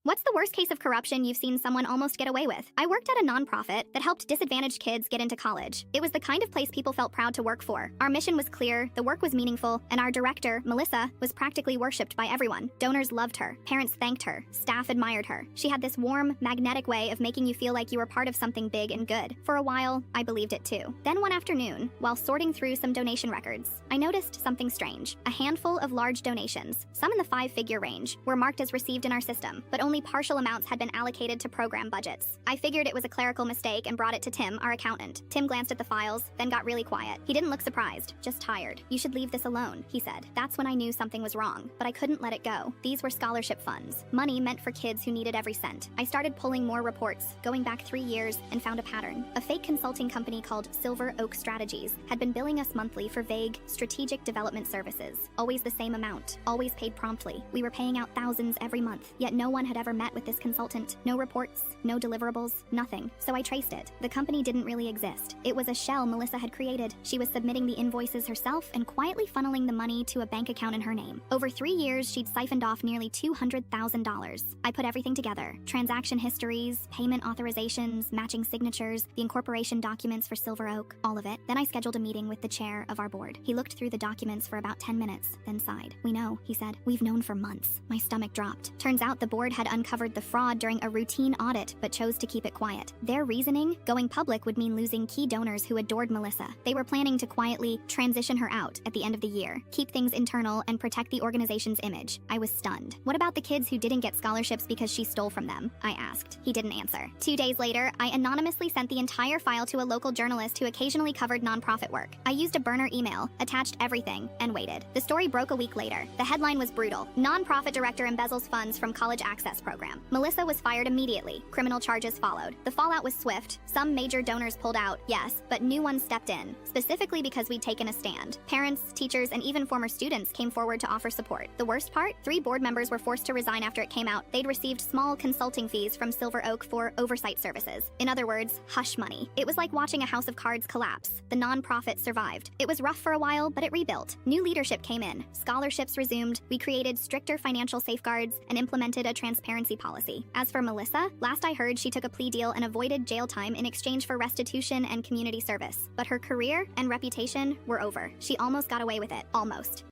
What's the worst case of corruption you've seen someone almost get away with? I worked at a nonprofit that helped disadvantaged kids get into college. It was the kind of place people felt proud to work for. Our mission was clear, the work was meaningful, and our director, Melissa, was practically worshipped by everyone. Donors loved her, parents thanked her, staff admired her. She had this warm, magnetic way of making you feel like you were part of something big and good. For a while, I believed it too. Then one afternoon, while sorting through some donation records, I noticed something strange. A handful of large donations, some in the 5-figure range, were marked as received in our system, but only partial amounts had been allocated to program budgets. I figured it was a clerical mistake and brought it to Tim, our accountant. Tim glanced at the files, then got really quiet. He didn't look surprised, just tired. "You should leave this alone," he said. That's when I knew something was wrong, but I couldn't let it go. These were scholarship funds, money meant for kids who needed every cent. I started pulling more reports, going back 3 years, and found a pattern. A fake consulting company called Silver Oak Strategies had been billing us monthly for vague, strategic development services. Always the same amount, always paid promptly. We were paying out thousands every month, yet no one had ever met with this consultant. No reports, no deliverables, nothing. So I traced it. The company didn't really exist. It was a shell Melissa had created. She was submitting the invoices herself and quietly funneling the money to a bank account in her name. Over 3 years, she'd siphoned off nearly $200,000. I put everything together. Transaction histories, payment authorizations, matching signatures, the incorporation documents for Silver Oak, all of it. Then I scheduled a meeting with the chair of our board. He looked through the documents for about 10 minutes, then sighed. "We know," he said. "We've known for months." My stomach dropped. Turns out the board had uncovered the fraud during a routine audit, but chose to keep it quiet. Their reasoning, going public would mean losing key donors who adored Melissa. They were planning to quietly transition her out at the end of the year, keep things internal, and protect the organization's image. I was stunned. "What about the kids who didn't get scholarships because she stole from them?" I asked. He didn't answer. 2 days later, I anonymously sent the entire file to a local journalist who occasionally covered nonprofit work. I used a burner email, attached everything, and waited. The story broke a week later. The headline was brutal. "Nonprofit director embezzles funds from college access program." Melissa was fired immediately. Criminal charges followed. The fallout was swift. Some major donors pulled out, yes, but new ones stepped in, specifically because we'd taken a stand. Parents, teachers, and even former students came forward to offer support. The worst part? 3 board members were forced to resign after it came out. They'd received small consulting fees from Silver Oak for oversight services. In other words, hush money. It was like watching a house of cards collapse. The nonprofit survived. It was rough for a while, but it rebuilt. New leadership came in. Scholarships resumed. We created stricter financial safeguards and implemented a transparency policy. As for Melissa, last I heard, she took a plea deal and avoided jail time in exchange for restitution and community service. But her career and reputation were over. She almost got away with it. Almost.